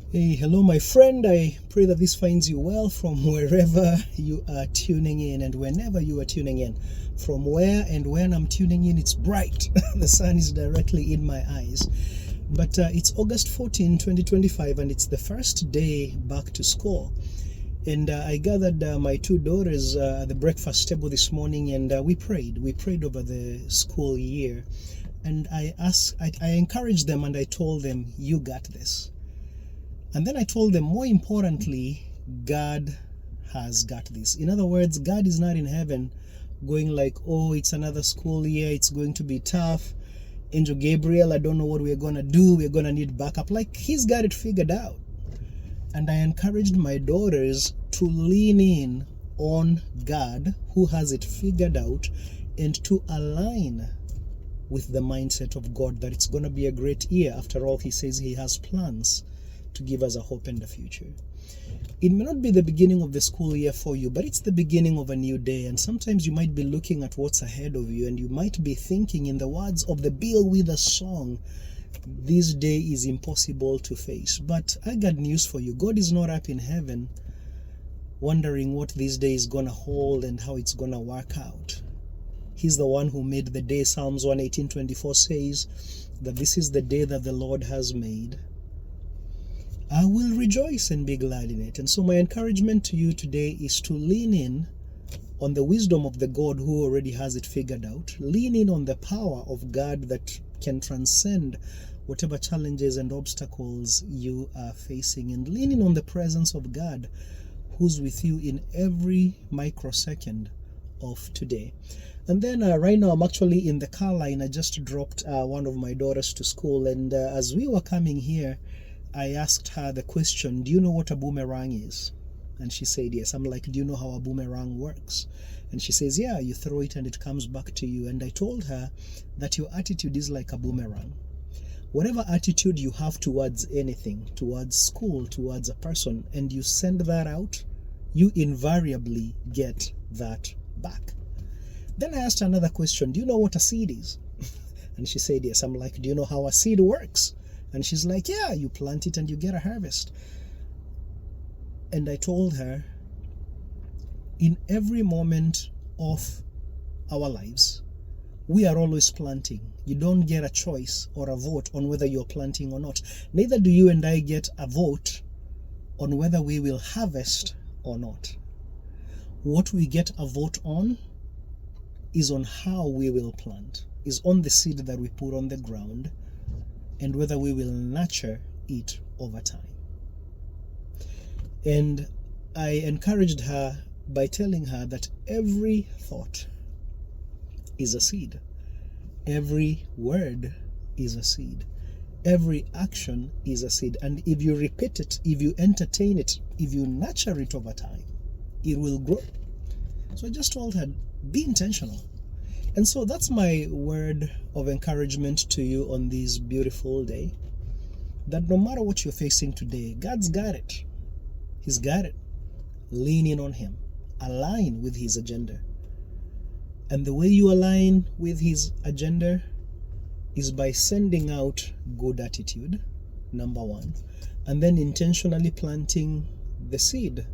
Hey, hello, my friend. I pray that this finds you well from wherever you are tuning in and whenever you are tuning in. From where and when I'm tuning in, it's bright. The sun is directly in my eyes. But it's August 14, 2025, and it's the first day back to school. And I gathered my two daughters at the breakfast table this morning, and we prayed. We prayed over the school year. And I encouraged them and I told them, you got this. And then I told them, more importantly, God has got this. In other words, God is not in heaven going like, oh, it's another school year, it's going to be tough. Angel Gabriel, I don't know what we're going to do. We're going to need backup. Like, he's got it figured out. And I encouraged my daughters to lean in on God, who has it figured out, and to align with the mindset of God that it's going to be a great year. After all, he says he has plans to give us a hope in the future. It may not be the beginning of the school year for you, but it's the beginning of a new day. And sometimes you might be looking at what's ahead of you, and you might be thinking, in the words of the Bill Withers song, this day is impossible to face. But I got news for you. God is not up in heaven wondering what this day is going to hold and how it's going to work out. He's the one who made the day. Psalms 118:24 says that this is the day that the Lord has made. I will rejoice and be glad in it. And so my encouragement to you today is to lean in on the wisdom of the God who already has it figured out. Lean in on the power of God that can transcend whatever challenges and obstacles you are facing. And lean in on the presence of God who's with you in every microsecond of today. And then right now I'm actually in the car line. I just dropped one of my daughters to school. And as we were coming here, I asked her the question, do you know what a boomerang is? And she said, yes. I'm like, do you know how a boomerang works? And she says, yeah, you throw it and it comes back to you. And I told her that your attitude is like a boomerang. Whatever attitude you have towards anything, towards school, towards a person, and you send that out, you invariably get that back. Then I asked her another question, do you know what a seed is? And she said, yes. I'm like, do you know how a seed works? And she's like, yeah, you plant it and you get a harvest. And I told her, in every moment of our lives, we are always planting. You don't get a choice or a vote on whether you're planting or not. Neither do you and I get a vote on whether we will harvest or not. What we get a vote on is on how we will plant, is on the seed that we put on the ground, and whether we will nurture it over time. And I encouraged her by telling her that every thought is a seed. Every word is a seed. Every action is a seed. And if you repeat it, if you entertain it, if you nurture it over time, it will grow. So I just told her, be intentional. And so that's my word of encouragement to you on this beautiful day. That no matter what you're facing today, God's got it. He's got it. Lean in on Him. Align with His agenda. And the way you align with His agenda is by sending out good attitude, number one, and then intentionally planting the seed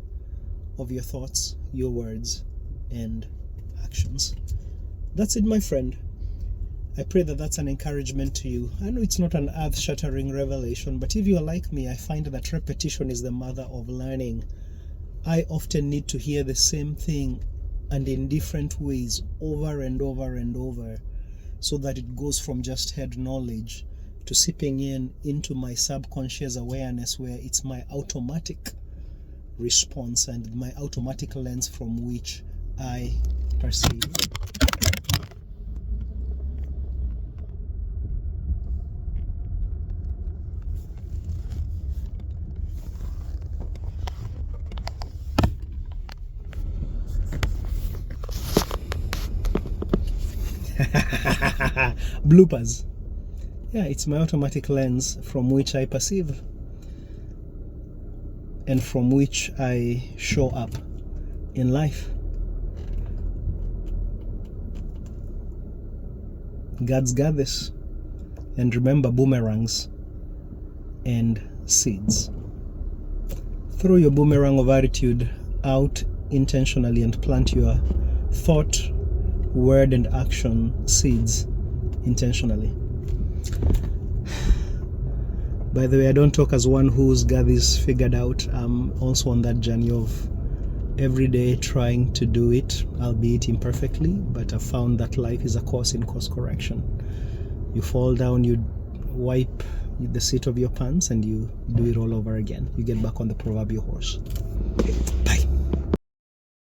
of your thoughts, your words, and actions. That's it, my friend. I pray that that's an encouragement to you. I know it's not an earth-shattering revelation, but if you're like me, I find that repetition is the mother of learning. I often need to hear the same thing and in different ways over and over and over, so that it goes from just head knowledge to seeping into my subconscious awareness, where it's my automatic response and my automatic lens from which I perceive. Bloopers. Yeah, it's my automatic lens from which I perceive and from which I show up in life. God's got this. And remember, boomerangs and seeds. throw your boomerang of attitude out intentionally and plant your thought, word, and action seeds intentionally. By the way, I don't talk as one who's got this figured out. I'm also on that journey of every day trying to do it, albeit imperfectly, but I found that life is a course in course correction. You fall down, you wipe the seat of your pants, and you do it all over again. You get back on the proverbial horse.